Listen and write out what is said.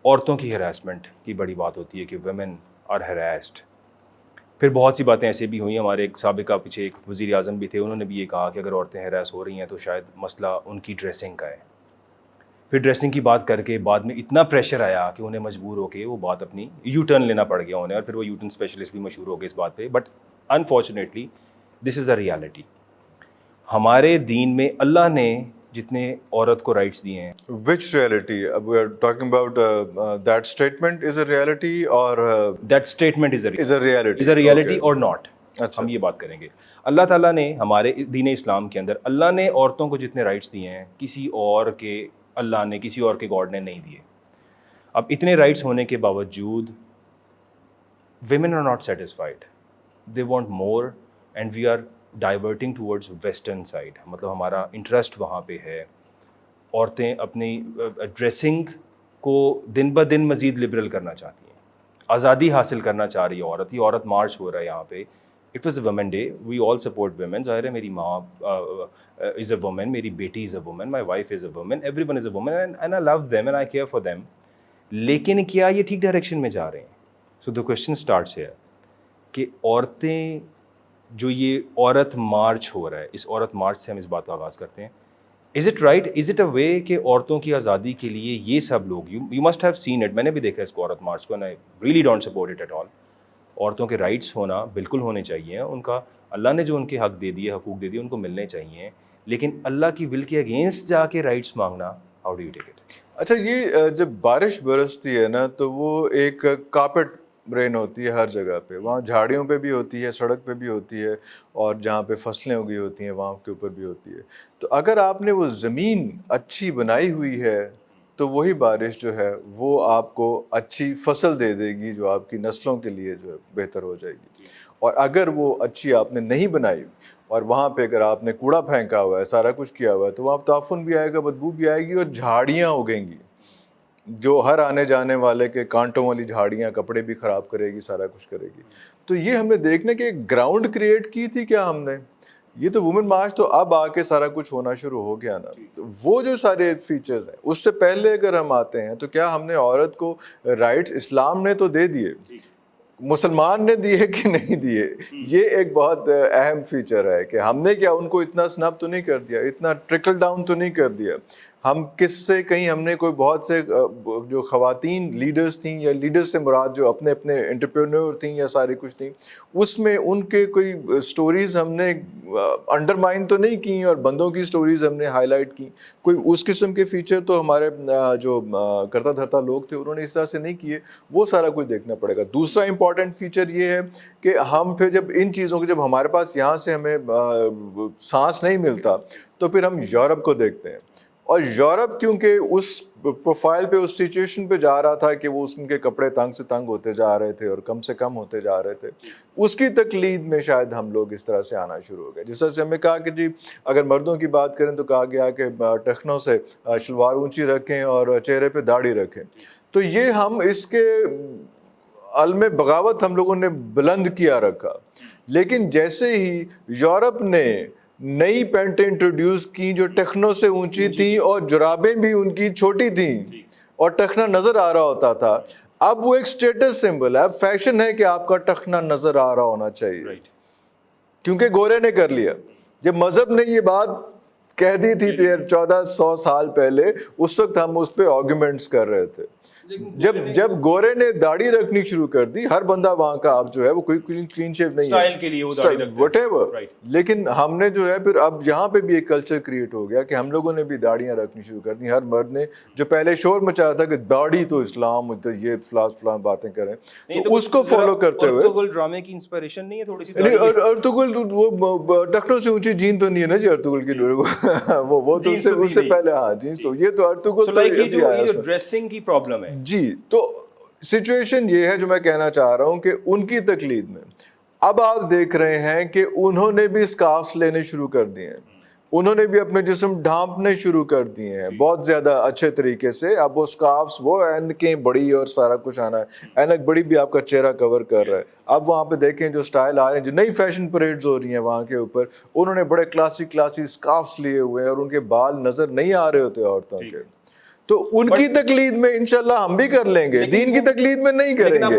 عورتوں کی ہراسمنٹ کی بڑی بات ہوتی ہے کہ ویمن آر ہراسڈ. پھر بہت سی باتیں ایسے بھی ہوئیں. ہمارے ایک سابقہ پیچھے ایک وزیر اعظم بھی تھے, انہوں نے بھی یہ کہا کہ اگر عورتیں ہراس ہو رہی ہیں تو شاید مسئلہ ان کی ڈریسنگ کا ہے. پھر ڈریسنگ کی بات کر کے بعد میں اتنا پریشر آیا کہ انہیں مجبور ہو کے وہ بات اپنی یو ٹرن لینا پڑ گیا انہیں, اور پھر وہ یو ٹرن اسپیشلسٹ بھی مشہور ہو گئے اس بات پہ. But unfortunately this is a reality. ہمارے دین میں اللہ نے جتنے عورت کو رائٹس دیے ہیں. Which reality? We are talking about that statement is a reality or That statement is a reality. is a reality Okay. or not. اچھا. ہم یہ بات کریں گے. اللہ تعالیٰ نے ہمارے دین اسلام کے اندر اللہ نے عورتوں کو جتنے رائٹس دیے ہیں کسی اور کے اللہ نے کسی اور کے گاڈ نے نہیں دیے. اب اتنے رائٹس ہونے کے باوجود women are not satisfied. They want more and we are diverting towards western side. مطلب ہمارا انٹرسٹ وہاں پہ ہے. عورتیں اپنی ڈریسنگ کو دن بہ دن مزید لبرل کرنا چاہتی ہیں, آزادی حاصل کرنا چاہ رہی ہے عورت. یہ عورت مارچ ہو رہا ہے یہاں پہ. It was a woman day, we all support women. ظاہر ہے میری ماں از اے وومن, میری بیٹی is a woman, my wife is a woman, everyone is a woman and I love them and I care for them. لیکن کیا یہ ٹھیک ڈائریکشن میں جا رہے ہیں؟ So the question starts here کہ عورتیں جو یہ عورت مارچ ہو رہا ہے, اس عورت مارچ سے ہم اس بات کا آغاز کرتے ہیں. Is it right, is it a way کہ عورتوں کی آزادی کے لیے یہ سب لوگ, you must have seen it, میں نے بھی دیکھا اس کو عورت مارچ کو, and I really don't support it at all. عورتوں کے رائٹس ہونا بالکل ہونے چاہیے, ان کا اللہ نے جو ان کے حق دے دیے, حقوق دے دیے, ان کو ملنے چاہیے. لیکن اللہ کی ول کے اگینسٹ جا کے رائٹس مانگنا, how do you take it? اچھا, یہ جب بارش برستی ہے نا تو وہ ایک کارپیٹ رین ہوتی ہے ہر جگہ پہ. وہاں جھاڑیوں پہ بھی ہوتی ہے, سڑک پہ بھی ہوتی ہے, اور جہاں پہ فصلیں اگی ہوتی ہیں وہاں کے اوپر بھی ہوتی ہے. تو اگر آپ نے وہ زمین اچھی بنائی ہوئی ہے تو وہی بارش جو ہے وہ آپ کو اچھی فصل دے دے گی جو آپ کی نسلوں کے لیے جو ہے بہتر ہو جائے گی. اور اگر وہ اچھی آپ نے نہیں بنائی اور وہاں پہ اگر آپ نے کوڑا پھینکا ہوا ہے, سارا کچھ کیا ہوا ہے, تو وہاں تعفن بھی آئے گا, بدبو بھی آئے گی, اور جھاڑیاں اگیں گی جو ہر آنے جانے والے کے کانٹوں والی جھاڑیاں, کپڑے بھی خراب کرے گی, سارا کچھ کرے گی. تو یہ ہم نے دیکھنے کے ایک گراؤنڈ کریٹ کی تھی کیا ہم نے. یہ تو وومن مارچ تو اب آ کے سارا کچھ ہونا شروع ہو گیا نا. تو وہ جو سارے فیچرز ہیں, اس سے پہلے اگر ہم آتے ہیں تو کیا ہم نے عورت کو رائٹس اسلام نے تو دے دیے, مسلمان نے دیے کہ نہیں دیے. یہ ایک بہت اہم فیچر ہے کہ ہم نے کیا ان کو اتنا سنب تو نہیں کر دیا, اتنا ٹرکل ڈاؤن تو نہیں کر دیا. ہم کس سے کہیں ہم نے کوئی بہت سے جو خواتین لیڈرز تھیں, یا لیڈرز سے مراد جو اپنے اپنے انٹرپرینور تھیں یا سارے کچھ تھیں, اس میں ان کے کوئی سٹوریز ہم نے انڈرمائن تو نہیں کی, اور بندوں کی سٹوریز ہم نے ہائی لائٹ کی. کوئی اس قسم کے فیچر تو ہمارے جو کرتا دھرتا لوگ تھے انہوں نے اس طرح سے نہیں کیے. وہ سارا کچھ دیکھنا پڑے گا. دوسرا امپورٹنٹ فیچر یہ ہے کہ ہم پھر جب ان چیزوں کو, جب ہمارے پاس یہاں سے ہمیں سانس نہیں ملتا, تو پھر ہم یورپ کو دیکھتے ہیں. اور یورپ کیونکہ اس پروفائل پہ, اس سچویشن پہ جا رہا تھا کہ وہ ان کے کپڑے تنگ سے تنگ ہوتے جا رہے تھے اور کم سے کم ہوتے جا رہے تھے, اس کی تقلید میں شاید ہم لوگ اس طرح سے آنا شروع ہو گئے. جس طرح سے ہمیں کہا کہ جی اگر مردوں کی بات کریں تو کہا گیا کہ ٹخنوں سے شلوار اونچی رکھیں اور چہرے پہ داڑھی رکھیں. تو یہ ہم اس کے عالم بغاوت ہم لوگوں نے بلند کیا رکھا. لیکن جیسے ہی یورپ نے نئی پینٹیں انٹروڈیوس کی جو ٹخنوں سے اونچی تھیں اور جرابیں بھی ان کی چھوٹی تھیں اور ٹخنا نظر آ رہا ہوتا تھا, اب وہ ایک سٹیٹس سمبل ہے, اب فیشن ہے کہ آپ کا ٹخنا نظر آ رہا ہونا چاہیے, کیونکہ گورے نے کر لیا. جب مذہب نے یہ بات کہہ دی تھی 1400 سال پہلے, اس وقت ہم اس پہ آرگومنٹس کر رہے تھے. جب گورے نے داڑھی رکھنی شروع کر دی, ہر بندہ وہاں کا اب جو ہے وہ کوئی کلین شیو نہیں ہے, وٹ ایور. لیکن ہم نے جو ہے پھر اب یہاں پہ بھی ایک کلچر کریٹ ہو گیا کہ ہم لوگوں نے بھی داڑیاں رکھنی شروع کر دی. ہر مرد نے جو پہلے شور مچایا تھا کہ داڑھی تو اسلام, یہ فلاں باتیں کریں, تو اس کو فالو کرتے ہوئے. ارطغرل ڈرامے کی انسپریشن نہیں ہے تھوڑی سی؟ ارطغرل وہ ٹخنوں سے اونچی جین تو نہیں ہے نا جی ارطغرل کی, وہ تو اس سے پہلے. ہاں جینس تو یہ تو ارطغرل تو ڈریسنگ کی پرابلم ہے. جی, تو سچویشن یہ ہے جو میں کہنا چاہ رہا ہوں کہ ان کی تقلید میں اب آپ دیکھ رہے ہیں کہ انہوں نے بھی اسکارفس لینے شروع کر دیے ہیں, انہوں نے بھی اپنے جسم ڈھانپنے شروع کر دیے ہیں بہت زیادہ اچھے طریقے سے. اب وہ اسکارفس, وہ اینکیں بڑی اور سارا کچھ آنا ہے, اینک بڑی بھی آپ کا چہرہ کور کر رہا ہے. اب وہاں پہ دیکھیں جو اسٹائل آ رہے ہیں, جو نئی فیشن پریڈز ہو رہی ہیں وہاں کے اوپر, انہوں نے بڑے کلاسی اسکارفس لیے ہوئے ہیں اور ان کے بال نظر نہیں آ رہے ہوتے عورتوں کے. تو ان کی تقلید میں انشاءاللہ ہم بھی کر لیں گے, دین کی تقلید میں نہیں کریں گے.